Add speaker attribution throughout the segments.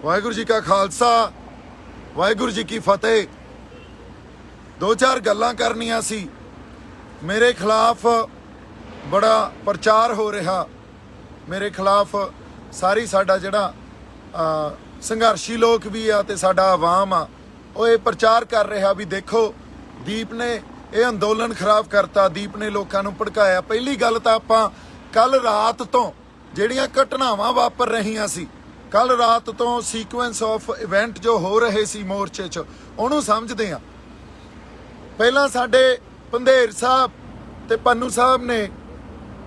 Speaker 1: वाहिगुरू जी का खालसा वाहिगुरू जी की फतेह। दो चार गल्लां करनियां सी। मेरे खिलाफ बड़ा प्रचार हो रहा, मेरे खिलाफ सारी साडा जिहड़ा संघर्षी लोग भी आ ते साडा आवाम आ ਉਹ ਇਹ प्रचार कर रहा भी देखो दीप ने ਇਹ अंदोलन खराब करता, दीप ने लोगों ਨੂੰ ਭੜਕਾਇਆ। ਪਹਿਲੀ ਗੱਲ ਤਾਂ ਆਪਾਂ ਕੱਲ ਰਾਤ ਤੋਂ ਜਿਹੜੀਆਂ ਘਟਨਾਵਾਂ ਵਾਪਰ ਰਹੀਆਂ ਸੀ, ਕੱਲ ਰਾਤ ਤੋਂ ਸੀਕੁਐਂਸ ਆਫ ਇਵੈਂਟ ਜੋ ਹੋ ਰਹੇ ਸੀ ਮੋਰਚੇ 'ਚ, ਉਹਨੂੰ ਸਮਝਦੇ ਆ। ਪਹਿਲਾਂ ਸਾਡੇ ਪੰਧੇਰ ਸਾਹਿਬ ਤੇ ਪੰਨੂ ਸਾਹਿਬ ਨੇ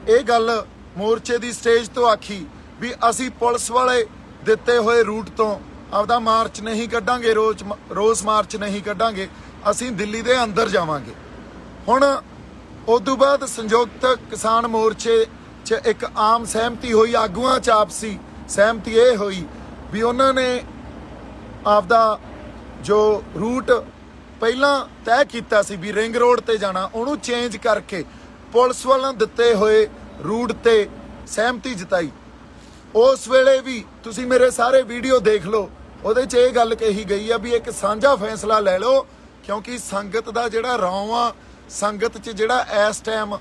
Speaker 1: ਇਹ ਗੱਲ ਮੋਰਚੇ ਦੀ ਸਟੇਜ ਤੋਂ ਆਖੀ ਵੀ ਅਸੀਂ ਪੁਲਿਸ ਵਾਲੇ ਦਿੱਤੇ ਹੋਏ ਰੂਟ ਤੋਂ ਆਪਦਾ ਮਾਰਚ ਨਹੀਂ ਕੱਢਾਂਗੇ, ਰੋਸ ਮਾਰਚ ਨਹੀਂ ਕੱਢਾਂਗੇ, ਅਸੀਂ ਦਿੱਲੀ ਦੇ ਅੰਦਰ ਜਾਵਾਂਗੇ। ਹੁਣ ਉਸ ਤੋਂ ਬਾਅਦ ਸੰਯੁਕਤ ਕਿਸਾਨ ਮੋਰਚੇ 'ਚ ਇੱਕ ਆਮ ਸਹਿਮਤੀ ਹੋਈ, ਆਗੂਆਂ 'ਚ ਆਪਸੀ ਸਹਿਮਤੀ ਇਹ ਹੋਈ ਵੀ ਉਹਨਾਂ ਨੇ ਆਪਦਾ ਜੋ ਰੂਟ ਪਹਿਲਾਂ ਤੈਅ ਕੀਤਾ ਸੀ ਵੀ ਰਿੰਗ ਰੋਡ ਤੇ ਜਾਣਾ, ਉਹਨੂੰ ਚੇਂਜ ਕਰਕੇ ਪੁਲਿਸ ਵੱਲੋਂ ਦਿੱਤੇ ਹੋਏ ਰੂਟ ਤੇ ਸਹਿਮਤੀ ਜਤਾਈ। ਉਸ ਵੇਲੇ ਵੀ ਤੁਸੀਂ ਮੇਰੇ ਸਾਰੇ ਵੀਡੀਓ ਦੇਖ ਲਓ, ਉਹਦੇ 'ਚ ਇਹ ਗੱਲ ਕਹੀ ਗਈ ਆ ਵੀ ਇੱਕ ਸਾਂਝਾ ਫੈਸਲਾ ਲੈ ਲਓ, ਕਿਉਂਕਿ ਸੰਗਤ ਦਾ ਜਿਹੜਾ ਰੌਂ ਆ, ਸੰਗਤ 'ਚ ਜਿਹੜਾ ਇਸ ਟਾਈਮ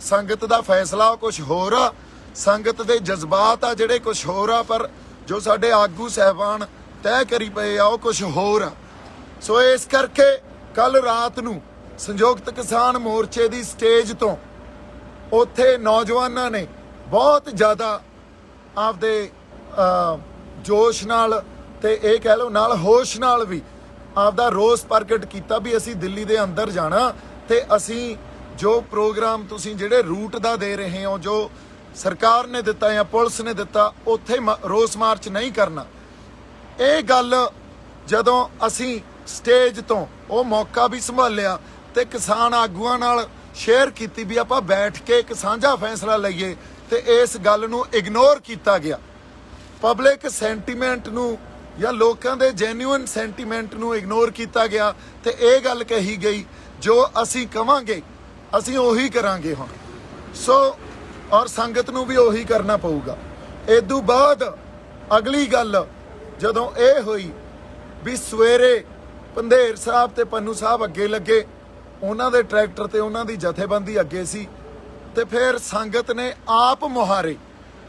Speaker 1: ਸੰਗਤ ਦਾ ਫੈਸਲਾ ਕੁਝ ਹੋਰ ਆ, ਸੰਗਤ ਦੇ ਜਜ਼ਬਾਤ ਆ ਜਿਹੜੇ ਕੁਝ ਹੋਰ ਆ, ਪਰ ਜੋ ਸਾਡੇ ਆਗੂ ਸਾਹਿਬਾਨ ਤੈਅ ਕਰੀ ਪਏ ਆ ਉਹ ਕੁਝ ਹੋਰ ਆ। ਸੋ ਇਸ ਕਰਕੇ ਕੱਲ ਰਾਤ ਨੂੰ ਸੰਯੁਕਤ ਕਿਸਾਨ ਮੋਰਚੇ ਦੀ ਸਟੇਜ ਤੋਂ ਉੱਥੇ ਨੌਜਵਾਨਾਂ ਨੇ ਬਹੁਤ ਜ਼ਿਆਦਾ ਆਪਦੇ ਜੋਸ਼ ਨਾਲ ਤੇ ਇਹ ਕਹਿ ਲਓ ਨਾਲ ਹੋਸ਼ ਨਾਲ ਵੀ ਆਪਦਾ ਰੋਸ ਪ੍ਰਗਟ ਕੀਤਾ ਵੀ ਅਸੀਂ ਦਿੱਲੀ ਦੇ ਅੰਦਰ ਜਾਣਾ ਤੇ ਅਸੀਂ ਜੋ ਪ੍ਰੋਗਰਾਮ ਤੁਸੀਂ ਜਿਹੜੇ ਰੂਟ ਦਾ ਦੇ ਰਹੇ ਹੋ, ਜੋ ਸਰਕਾਰ ਨੇ ਦਿੱਤਾ ਜਾਂ ਪੁਲਿਸ ਨੇ ਦਿੱਤਾ, ਉੱਥੇ ਰੋਸ ਮਾਰਚ ਨਹੀਂ ਕਰਨਾ। ਇਹ ਗੱਲ ਜਦੋਂ ਅਸੀਂ ਸਟੇਜ ਤੋਂ ਉਹ ਮੌਕਾ ਵੀ ਸੰਭਾਲਿਆ ਤੇ ਕਿਸਾਨ ਆਗੂਆਂ ਨਾਲ ਸ਼ੇਅਰ ਕੀਤੀ ਵੀ ਆਪਾਂ ਬੈਠ ਕੇ ਇੱਕ ਸਾਂਝਾ ਫੈਸਲਾ ਲਈਏ, ਤੇ ਇਸ ਗੱਲ ਨੂੰ ਇਗਨੋਰ ਕੀਤਾ ਗਿਆ। ਪਬਲਿਕ ਸੈਂਟੀਮੈਂਟ ਨੂੰ ਜਾਂ ਲੋਕਾਂ ਦੇ ਜੈਨੂਇਨ ਸੈਂਟੀਮੈਂਟ ਨੂੰ ਇਗਨੋਰ ਕੀਤਾ ਗਿਆ ਤੇ ਇਹ ਗੱਲ ਕਹੀ ਗਈ ਜੋ ਅਸੀਂ ਕਵਾਂਗੇ ਅਸੀਂ ਉਹੀ ਕਰਾਂਗੇ ਹੁਣ। ਸੋ ਔਰ ਸੰਗਤ ਨੂੰ ਵੀ ਉਹੀ ਕਰਨਾ ਪਊਗਾ। ਇਸ ਤੋਂ ਬਾਅਦ ਅਗਲੀ ਗੱਲ ਜਦੋਂ ਇਹ ਹੋਈ ਵੀ ਸਵੇਰੇ ਪੰਧੇਰ ਸਾਹਿਬ ਤੇ ਪੰਨੂ ਸਾਹਿਬ ਅੱਗੇ ਲੱਗੇ, ਉਹਨਾਂ ਦੇ ਟਰੈਕਟਰ ਤੇ ਉਹਨਾਂ ਦੀ ਜਥੇਬੰਦੀ ਅੱਗੇ ਸੀ, ਤੇ ਫਿਰ ਸੰਗਤ ਨੇ ਆਪ ਮੁਹਾਰੇ।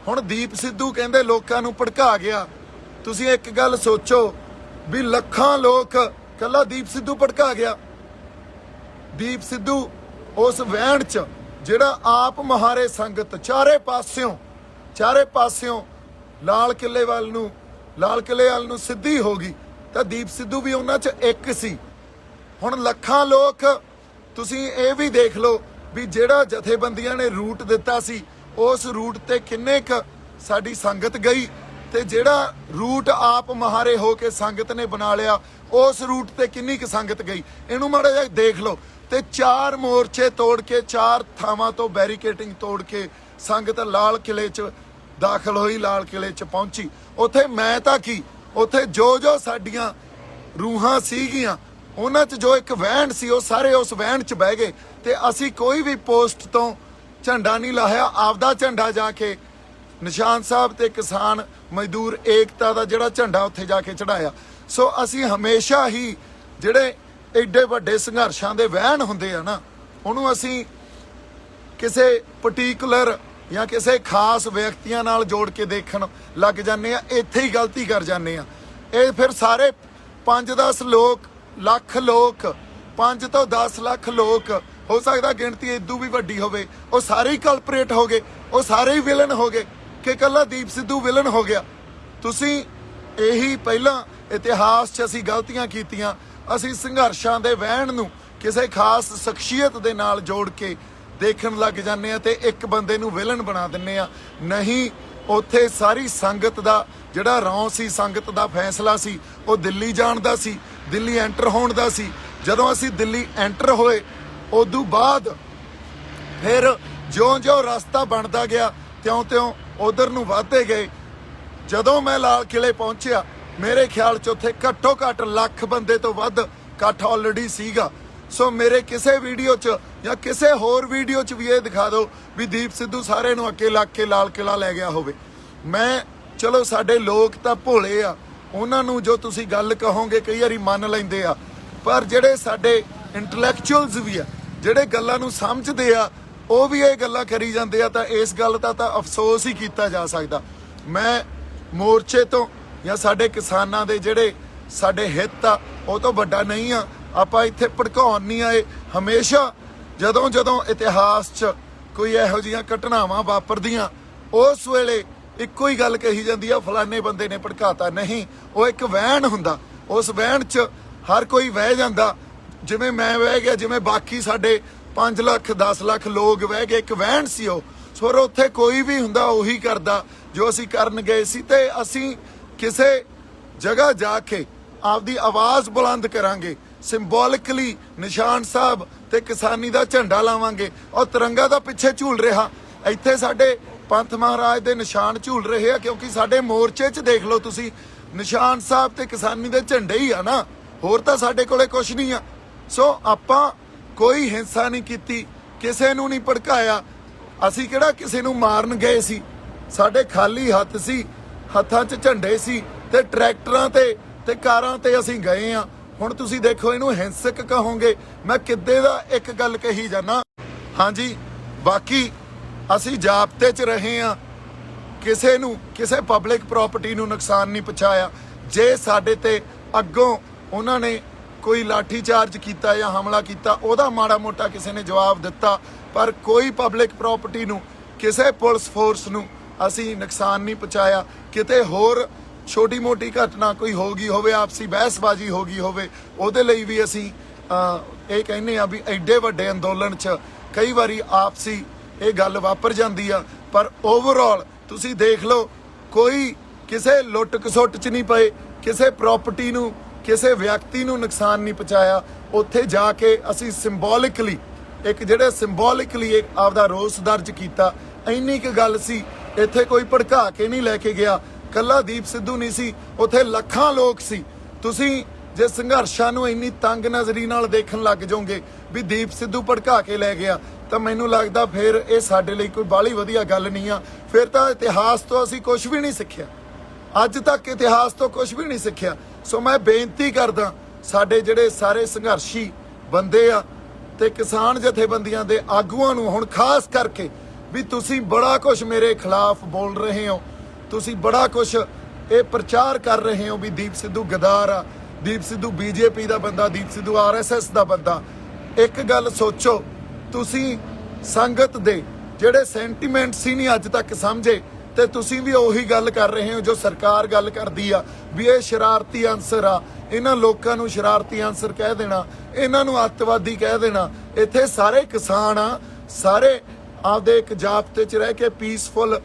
Speaker 1: ਹੁਣ ਦੀਪ ਸਿੱਧੂ ਕਹਿੰਦੇ ਲੋਕਾਂ ਨੂੰ ਭੜਕਾ ਗਿਆ। ਤੁਸੀਂ ਇੱਕ ਗੱਲ ਸੋਚੋ ਵੀ ਲੱਖਾਂ ਲੋਕ ਕੱਲਾ ਦੀਪ ਸਿੱਧੂ ਭੜਕਾ ਗਿਆ। ਦੀਪ ਸਿੱਧੂ ਉਸ ਵਹਿਣ 'ਚ ਜਿਹੜਾ ਆਪ ਮੁਹਾਰੇ ਸੰਗਤ ਚਾਰੇ ਪਾਸਿਓਂ ਲਾਲ ਕਿਲੇ ਵੱਲ ਨੂੰ ਸਿੱਧੀ ਹੋ ਗਈ, ਤਾਂ ਦੀਪ ਸਿੱਧੂ ਵੀ ਉਹਨਾਂ 'ਚ ਇੱਕ ਸੀ। ਹੁਣ ਲੱਖਾਂ ਲੋਕ ਤੁਸੀਂ ਇਹ ਵੀ ਦੇਖ ਲਓ ਵੀ ਜਿਹੜਾ ਜਥੇਬੰਦੀਆਂ ਨੇ ਰੂਟ ਦਿੱਤਾ ਸੀ ਉਸ ਰੂਟ ਤੇ ਕਿੰਨੇ ਕੁ ਸਾਡੀ ਸੰਗਤ ਗਈ, ਤੇ ਜਿਹੜਾ ਰੂਟ ਆਪ ਮੁਹਾਰੇ ਹੋ ਕੇ ਸੰਗਤ ਨੇ ਬਣਾ ਲਿਆ ਉਸ ਰੂਟ ਤੇ ਕਿੰਨੀ ਕੁ ਸੰਗਤ ਗਈ, ਇਹਨੂੰ ਮਾੜਾ ਜਿਹਾ ਦੇਖ ਲਓ। ਤੇ 4 ਮੋਰਚੇ ਤੋੜ ਕੇ 4 ਥਾਵਾਂ ਤੋਂ ਬੈਰੀਕੇਡਿੰਗ ਤੋੜ ਕੇ ਸੰਗਤ ਲਾਲ ਕਿਲੇ 'ਚ ਦਾਖਲ ਹੋਈ, ਲਾਲ ਕਿਲੇ 'ਚ ਪਹੁੰਚੀ। ਉੱਥੇ ਮੈਂ ਤਾਂ ਕੀ, ਉੱਥੇ ਜੋ ਸਾਡੀਆਂ ਰੂਹਾਂ ਸੀਗੀਆਂ ਉਹਨਾਂ 'ਚ ਜੋ ਇੱਕ ਵਹਿਣ ਸੀ ਉਹ ਸਾਰੇ ਉਸ ਵਹਿਣ 'ਚ ਬਹਿ ਗਏ, ਤੇ ਅਸੀਂ ਕੋਈ ਵੀ ਪੋਸਟ ਤੋਂ ਝੰਡਾ ਨਹੀਂ ਲਾਹਿਆ, ਆਪਦਾ ਝੰਡਾ ਜਾ ਕੇ ਨਿਸ਼ਾਨ ਸਾਹਿਬ ਤੇ ਕਿਸਾਨ ਮਜ਼ਦੂਰ ਏਕਤਾ ਦਾ ਜਿਹੜਾ ਝੰਡਾ ਉੱਥੇ ਜਾ ਕੇ ਚੜਾਇਆ। ਸੋ ਅਸੀਂ ਹਮੇਸ਼ਾ ਹੀ ਜਿਹੜੇ ਐਡੇ ਵੱਡੇ ਸੰਘਰਸ਼ਾਂ ਦੇ ਵਹਿਣ ਹੁੰਦੇ ਆ ਨਾ, ਉਹਨੂੰ ਅਸੀਂ ਕਿਸੇ ਪਾਰਟਿਕੂਲਰ ਜਾਂ ਕਿਸੇ ਖਾਸ ਵਿਅਕਤੀਆਂ ਨਾਲ ਜੋੜ ਕੇ ਦੇਖਣ ਲੱਗ ਜਾਂਦੇ ਆ, ਇੱਥੇ ਹੀ ਗਲਤੀ ਕਰ ਜਾਂਦੇ ਆ। ਇਹ ਫਿਰ ਸਾਰੇ 5-10 ਲੱਖ ਲੋਕ 5 ਤੋਂ 10 ਲੱਖ ਲੋਕ, ਹੋ ਸਕਦਾ ਗਿਣਤੀ ਇਦੋਂ ਵੀ ਵੱਡੀ ਹੋਵੇ, ਉਹ ਸਾਰੇ ਹੀ ਕਲਪਰੇਟ ਹੋ ਗਏ, ਉਹ ਸਾਰੇ ਹੀ ਵਿਲਨ ਹੋ ਗਏ ਕਿ ਇਕੱਲਾ ਦੀਪ ਸਿੱਧੂ ਵਿਲਨ ਹੋ ਗਿਆ। ਤੁਸੀਂ ਇਹੀ ਪਹਿਲਾਂ ਇਤਿਹਾਸ 'ਚ ਅਸੀਂ ਗਲਤੀਆਂ ਕੀਤੀਆਂ, ਅਸੀਂ ਸੰਘਰਸ਼ਾਂ ਦੇ ਵਹਿਣ ਨੂੰ ਕਿਸੇ ਖਾਸ ਸ਼ਖਸੀਅਤ ਦੇ ਨਾਲ ਜੋੜ ਕੇ ਦੇਖਣ ਲੱਗ ਜਾਂਦੇ ਆ ਤੇ ਇੱਕ ਬੰਦੇ ਨੂੰ ਵਿਲਨ ਬਣਾ ਦਿੰਦੇ ਆ। ਨਹੀਂ, ਉੱਥੇ ਸਾਰੀ ਸੰਗਤ ਦਾ ਜਿਹੜਾ ਰੌਂ ਸੀ, ਸੰਗਤ ਦਾ ਫੈਸਲਾ ਸੀ, ਉਹ ਦਿੱਲੀ ਜਾਣ ਦਾ ਸੀ, ਦਿੱਲੀ ਐਂਟਰ ਹੋਣ ਦਾ ਸੀ। ਜਦੋਂ ਅਸੀਂ ਦਿੱਲੀ ਐਂਟਰ ਹੋਏ ਉਦੋਂ ਬਾਅਦ ਫਿਰ ਜਿਉਂ-ਜਿਉਂ ਰਸਤਾ ਬਣਦਾ ਗਿਆ ਤਿਉਂ-ਤਿਉਂ ਉਧਰ ਨੂੰ ਵਧਦੇ ਗਏ। ਜਦੋਂ ਮੈਂ ਲਾਲ ਕਿਲੇ ਪਹੁੰਚਿਆ ਮੇਰੇ ਖਿਆਲ 'ਚ ਉੱਥੇ ਘੱਟੋ ਘੱਟ ਲੱਖ ਬੰਦੇ ਤੋਂ ਵੱਧ ਇਕੱਠ ਆਲਰੇਡੀ ਸੀਗਾ। ਸੋ ਮੇਰੇ ਕਿਸੇ ਵੀਡੀਓ 'ਚ ਜਾਂ ਕਿਸੇ ਹੋਰ ਵੀਡੀਓ 'ਚ ਵੀ ਇਹ ਦਿਖਾ ਦਿਓ ਵੀ ਦੀਪ ਸਿੱਧੂ ਸਾਰੇ ਨੂੰ ਅੱਗੇ ਲੱਗ ਕੇ ਲਾਲ ਕਿਲਾ ਲੈ ਗਿਆ ਹੋਵੇ। ਮੈਂ ਚਲੋ ਸਾਡੇ ਲੋਕ ਤਾਂ ਭੋਲੇ ਆ, ਉਹਨਾਂ ਨੂੰ ਜੋ ਤੁਸੀਂ ਗੱਲ ਕਹੋਗੇ ਕਈ ਵਾਰੀ ਮੰਨ ਲੈਂਦੇ ਆ, ਪਰ ਜਿਹੜੇ ਸਾਡੇ ਇੰਟੈਲੈਕਚੁਅਲਸ ਵੀ ਆ, ਜਿਹੜੇ ਗੱਲਾਂ ਨੂੰ ਸਮਝਦੇ ਆ, ਉਹ ਵੀ ਇਹ ਗੱਲਾਂ ਕਰੀ ਜਾਂਦੇ ਆ। ਤਾਂ ਇਸ ਗੱਲ ਦਾ ਤਾਂ ਅਫਸੋਸ ਹੀ ਕੀਤਾ ਜਾ ਸਕਦਾ। ਮੈਂ ਮੋਰਚੇ ਤੋਂ ਜਾਂ ਸਾਡੇ ਕਿਸਾਨਾਂ ਦੇ ਜਿਹੜੇ ਸਾਡੇ ਹਿੱਤ ਆ ਉਹ ਤੋਂ ਵੱਡਾ ਨਹੀਂ ਆ। ਆਪਾਂ ਇੱਥੇ ਭੜਕਾਉਣ ਨਹੀਂ ਆਏ। ਹਮੇਸ਼ਾ ਜਦੋਂ ਜਦੋਂ ਇਤਿਹਾਸ 'ਚ ਕੋਈ ਇਹੋ ਜਿਹੀਆਂ ਘਟਨਾਵਾਂ ਵਾਪਰਦੀਆਂ, ਉਸ ਵੇਲੇ ਇੱਕੋ ਹੀ ਗੱਲ ਕਹੀ ਜਾਂਦੀ ਆ, ਫਲਾਣੇ ਬੰਦੇ ਨੇ ਭੜਕਾਤਾ। ਨਹੀਂ, ਉਹ ਇੱਕ ਵਹਿਣ ਹੁੰਦਾ। ਉਸ ਵਹਿਣ 'ਚ ਹਰ ਕੋਈ ਵਹਿ ਜਾਂਦਾ। ਜਿਵੇਂ ਮੈਂ ਵਹਿ ਗਿਆ, ਜਿਵੇਂ ਬਾਕੀ ਸਾਡੇ 5 ਲੱਖ 10 ਲੱਖ ਲੋਕ ਵਹਿ ਗਏ, ਇੱਕ ਵਹਿਣ ਸੀ ਉਹ। ਸੋ ਉੱਥੇ ਕੋਈ ਵੀ ਹੁੰਦਾ ਉਹੀ ਕਰਦਾ ਜੋ ਅਸੀਂ ਕਰਨ ਗਏ ਸੀ। ਤੇ ਅਸੀਂ ਕਿਸੇ ਜਗ੍ਹਾ ਜਾ ਕੇ ਆਪਦੀ ਆਵਾਜ਼ ਬੁਲੰਦ ਕਰਾਂਗੇ, ਸਿੰਬੋਲਿਕਲੀ ਨਿਸ਼ਾਨ ਸਾਹਿਬ ਤੇ ਕਿਸਾਨੀ ਦਾ ਝੰਡਾ ਲਾਵਾਂਗੇ। ਔਰ ਤਿਰੰਗਾ ਦਾ ਪਿੱਛੇ ਝੂਲ ਰਿਹਾ, ਇੱਥੇ ਸਾਡੇ ਪੰਥ ਮਹਾਰਾਜ ਦੇ ਨਿਸ਼ਾਨ ਝੂਲ ਰਹੇ ਆ, ਕਿਉਂਕਿ ਸਾਡੇ ਮੋਰਚੇ 'ਚ ਦੇਖ ਲਓ ਤੁਸੀਂ, ਨਿਸ਼ਾਨ ਸਾਹਿਬ ਤੇ ਕਿਸਾਨੀ ਦੇ ਝੰਡੇ ਹੀ ਆ ਨਾ, ਹੋਰ ਤਾਂ ਸਾਡੇ ਕੋਲੇ ਕੁਛ ਨਹੀਂ ਆ। ਸੋ ਆਪਾਂ ਕੋਈ ਹਿੰਸਾ ਨਹੀਂ ਕੀਤੀ, ਕਿਸੇ ਨੂੰ ਨਹੀਂ ਭੜਕਾਇਆ। ਅਸੀਂ ਕਿਹੜਾ ਕਿਸੇ ਨੂੰ ਮਾਰਨ ਗਏ ਸੀ? ਸਾਡੇ ਖਾਲੀ ਹੱਥ ਸੀ, ਹੱਥਾਂ 'ਚ ਝੰਡੇ ਸੀ ਤੇ ਟਰੈਕਟਰਾਂ ਤੇ ਕਾਰਾਂ ਤੇ ਅਸੀਂ ਗਏ ਆ। ਹੁਣ ਤੁਸੀਂ ਦੇਖੋ, ਇਹਨੂੰ ਹਿੰਸਕ ਕਹੋਗੇ। ਮੈਂ ਕਿੱਦੇ ਦਾ ਇੱਕ ਗੱਲ ਕਹੀ ਜਾਣਾ। ਹਾਂਜੀ, ਬਾਕੀ ਅਸੀਂ ਜਾਬਤੇ 'ਚ ਰਹੇ ਆ, ਕਿਸੇ ਨੂੰ ਕਿਸੇ ਪਬਲਿਕ ਪ੍ਰਾਪਰਟੀ ਨੂੰ ਨੁਕਸਾਨ ਨਹੀਂ ਪਹੁੰਚਾਇਆ। ਜੇ ਸਾਡੇ ਤੇ ਅੱਗੋਂ ਉਹਨਾਂ ਨੇ ਕੋਈ ਲਾਠੀ ਚਾਰਜ ਕੀਤਾ ਜਾਂ ਹਮਲਾ ਕੀਤਾ, ਉਹਦਾ ਮਾੜਾ ਮੋਟਾ ਕਿਸੇ ਨੇ ਜਵਾਬ ਦਿੱਤਾ, ਪਰ ਕੋਈ ਪਬਲਿਕ ਪ੍ਰਾਪਰਟੀ ਨੂੰ, ਕਿਸੇ ਪੁਲਿਸ ਫੋਰਸ ਨੂੰ ਅਸੀਂ ਨੁਕਸਾਨ ਨਹੀਂ ਪਹੁੰਚਾਇਆ। ਕਿਤੇ ਹੋਰ ਛੋਟੀ ਮੋਟੀ ਘਟਨਾ ਕੋਈ ਹੋ ਗਈ ਹੋਵੇ, ਆਪਸੀ ਬਹਿਸਬਾਜ਼ੀ ਹੋ ਗਈ ਹੋਵੇ, ਉਹਦੇ ਲਈ ਵੀ ਅਸੀਂ ਇਹ ਕਹਿੰਦੇ ਆ ਵੀ ਐਡੇ ਵੱਡੇ ਅੰਦੋਲਨ 'ਚ ਕਈ ਵਾਰੀ ਆਪਸੀ ਇਹ ਗੱਲ ਵਾਪਰ ਜਾਂਦੀ ਆ। ਪਰ ਓਵਰਆਲ ਤੁਸੀਂ ਦੇਖ ਲਓ, ਕੋਈ ਕਿਸੇ ਲੁੱਟ ਖਸੁੱਟ 'ਚ ਨਹੀਂ ਪਏ, ਕਿਸੇ ਪ੍ਰਾਪਰਟੀ ਨੂੰ, ਕਿਸੇ ਵਿਅਕਤੀ ਨੂੰ ਨੁਕਸਾਨ ਨਹੀਂ ਪਹੁੰਚਾਇਆ। ਉੱਥੇ ਜਾ ਕੇ ਅਸੀਂ ਸਿੰਬੋਲਿਕਲੀ ਇੱਕ ਆਪਦਾ ਰੋਸ ਦਰਜ ਕੀਤਾ। ਇੰਨੀ ਕੁ ਗੱਲ ਸੀ। ਇੱਥੇ ਕੋਈ ਭੜਕਾ ਕੇ ਨਹੀਂ ਲੈ ਕੇ ਗਿਆ। ਕੱਲਾ ਦੀਪ ਸਿੱਧੂ ਨਹੀਂ ਸੀ, ਉੱਥੇ ਲੱਖਾਂ ਲੋਕ ਸੀ। ਤੁਸੀਂ ਜੇ ਸੰਘਰਸ਼ਾਂ ਨੂੰ ਇੰਨੀ ਤੰਗ ਨਜ਼ਰੀ ਨਾਲ ਦੇਖਣ ਲੱਗ ਜਾਓਗੇ ਵੀ ਦੀਪ ਸਿੱਧੂ ਭੜਕਾ ਕੇ ਲੈ ਗਿਆ, ਤਾਂ ਮੈਨੂੰ ਲੱਗਦਾ ਫਿਰ ਇਹ ਸਾਡੇ ਲਈ ਕੋਈ ਬਾਹਲੀ ਵਧੀਆ ਗੱਲ ਨਹੀਂ ਆ। ਫਿਰ ਤਾਂ ਇਤਿਹਾਸ ਤੋਂ ਅਸੀਂ ਕੁਝ ਵੀ ਨਹੀਂ ਸਿੱਖਿਆ, ਅੱਜ ਤੱਕ ਇਤਿਹਾਸ ਤੋਂ ਕੁਝ ਵੀ ਨਹੀਂ ਸਿੱਖਿਆ। ਸੋ ਮੈਂ ਬੇਨਤੀ ਕਰਦਾ ਸਾਡੇ ਜਿਹੜੇ ਸਾਰੇ ਸੰਘਰਸ਼ੀ ਬੰਦੇ ਆ ਤੇ ਕਿਸਾਨ ਜਥੇਬੰਦੀਆਂ ਦੇ ਆਗੂਆਂ ਨੂੰ, ਹੁਣ ਖਾਸ ਕਰਕੇ, ਵੀ ਤੁਸੀਂ ਬੜਾ ਕੁਝ ਮੇਰੇ ਖਿਲਾਫ ਬੋਲ ਰਹੇ ਹੋ, ਤੁਸੀਂ ਬੜਾ ਕੁਝ ਇਹ ਪ੍ਰਚਾਰ ਕਰ ਰਹੇ ਹੋ ਵੀ ਦੀਪ ਸਿੱਧੂ ਗਦਾਰ ਆ, ਦੀਪ ਸਿੱਧੂ ਬੀਜੇਪੀ ਦਾ ਬੰਦਾ, ਦੀਪ ਸਿੱਧੂ RSS ਦਾ ਬੰਦਾ। ਇੱਕ ਗੱਲ ਸੋਚੋ, ਤੁਸੀਂ ਸੰਗਤ ਦੇ ਜਿਹੜੇ ਸੈਂਟੀਮੈਂਟ ਸੀ ਨਹੀਂ ਅੱਜ ਤੱਕ ਸਮਝੇ, ਤੇ ਤੁਸੀਂ ਵੀ ਉਹੀ ਗੱਲ ਕਰ ਰਹੇ ਹੋ ਜੋ ਸਰਕਾਰ ਗੱਲ ਕਰਦੀ ਆ ਵੀ ਇਹ ਸ਼ਰਾਰਤੀ ਅਨਸਰ ਆ, ਇਹਨਾਂ ਲੋਕਾਂ ਨੂੰ ਸ਼ਰਾਰਤੀ ਅਨਸਰ ਕਹਿ ਦੇਣਾ, ਇਹਨਾਂ ਨੂੰ ਅੱਤਵਾਦੀ ਕਹਿ ਦੇਣਾ। ਇੱਥੇ ਸਾਰੇ ਕਿਸਾਨ ਆ, ਸਾਰੇ ਆਪਦੇ ਇੱਕ ਜਾਬਤੇ 'ਚ ਰਹਿ ਕੇ ਪੀਸਫੁਲ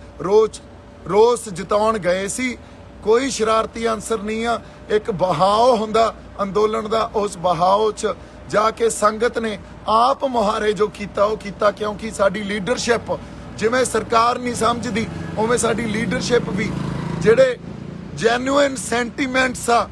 Speaker 1: ਰੋਸ ਜਤਾਉਣ ਗਏ ਸੀ। ਕੋਈ ਸ਼ਰਾਰਤੀ ਅਨਸਰ ਨਹੀਂ ਆ। ਇੱਕ ਬਹਾਓ ਹੁੰਦਾ ਅੰਦੋਲਨ ਦਾ, ਉਸ ਬਹਾਓ 'ਚ ਜਾ ਕੇ ਸੰਗਤ ਨੇ ਆਪ ਮੁਹਾਰੇ ਜੋ ਕੀਤਾ ਉਹ ਕੀਤਾ, ਕਿਉਂਕਿ ਸਾਡੀ ਲੀਡਰਸ਼ਿਪ ਜਿਵੇਂ ਸਰਕਾਰ ਨਹੀਂ ਸਮਝਦੀ, ਉਵੇਂ ਸਾਡੀ ਲੀਡਰਸ਼ਿਪ ਵੀ ਜਿਹੜੇ ਜੈਨੂਇਨ ਸੈਂਟੀਮੈਂਟਸ ਆ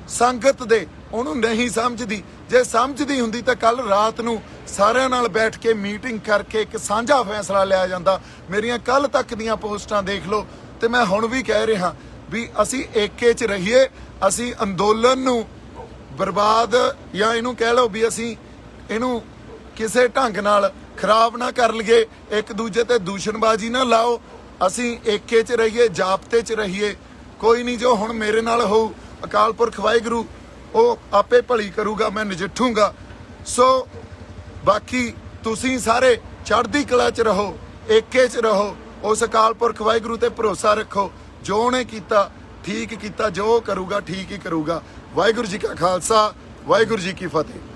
Speaker 1: ਸੰਗਤ ਦੇ, ਉਹਨੂੰ ਨਹੀਂ ਸਮਝਦੀ। ਜੇ ਸਮਝਦੀ ਹੁੰਦੀ ਤਾਂ ਕੱਲ ਰਾਤ ਨੂੰ ਸਾਰਿਆਂ ਨਾਲ ਬੈਠ ਕੇ ਮੀਟਿੰਗ ਕਰਕੇ ਇੱਕ ਸਾਂਝਾ ਫੈਸਲਾ ਲਿਆ ਜਾਂਦਾ। ਮੇਰੀਆਂ ਕੱਲ ਤੱਕ ਦੀਆਂ ਪੋਸਟਾਂ ਦੇਖ ਲਓ, ਤੇ ਮੈਂ ਹੁਣ ਵੀ ਕਹਿ ਰਿਹਾ ਵੀ ਅਸੀਂ ਏਕੇ 'ਚ ਰਹੀਏ। ਅਸੀਂ ਅੰਦੋਲਨ ਨੂੰ ਬਰਬਾਦ, ਜਾਂ ਇਹਨੂੰ ਕਹਿ ਲਓ ਵੀ ਅਸੀਂ ਇਹਨੂੰ ਕਿਸੇ ਢੰਗ ਨਾਲ ਖਰਾਬ ਨਾ ਕਰ ਲਈਏ, ਇੱਕ ਦੂਜੇ ਤੇ ਦੂਸ਼ਣਬਾਜ਼ੀ ਨਾ ਲਾਓ। ਅਸੀਂ ਏਕੇ 'ਚ ਰਹੀਏ, ਜਾਬਤੇ 'ਚ ਰਹੀਏ। ਕੋਈ ਨਹੀਂ, ਜੋ ਹੁਣ ਮੇਰੇ ਨਾਲ ਹੋਊ ਅਕਾਲ ਪੁਰਖ ਵਾਹਿਗੁਰੂ ਉਹ ਆਪੇ ਭਲੀ ਕਰੂਗਾ, ਮੈਂ ਨਜਿੱਠੂਗਾ। ਸੋ ਬਾਕੀ ਤੁਸੀਂ ਸਾਰੇ ਚੜ੍ਹਦੀ ਕਲਾ 'ਚ ਰਹੋ, ਏਕੇ 'ਚ ਰਹੋ, ਉਸ ਅਕਾਲ ਪੁਰਖ ਵਾਹਿਗੁਰੂ ਤੇ ਭਰੋਸਾ ਰੱਖੋ। ਜੋ ਉਹਨੇ ਕੀਤਾ ਠੀਕ ਕੀਤਾ, ਜੋ ਕਰੂਗਾ ਠੀਕ ਹੀ ਕਰੂਗਾ। ਵਾਹਿਗੁਰੂ ਜੀ ਕਾ ਖਾਲਸਾ, ਵਾਹਿਗੁਰੂ ਜੀ ਕੀ ਫਤਿਹ।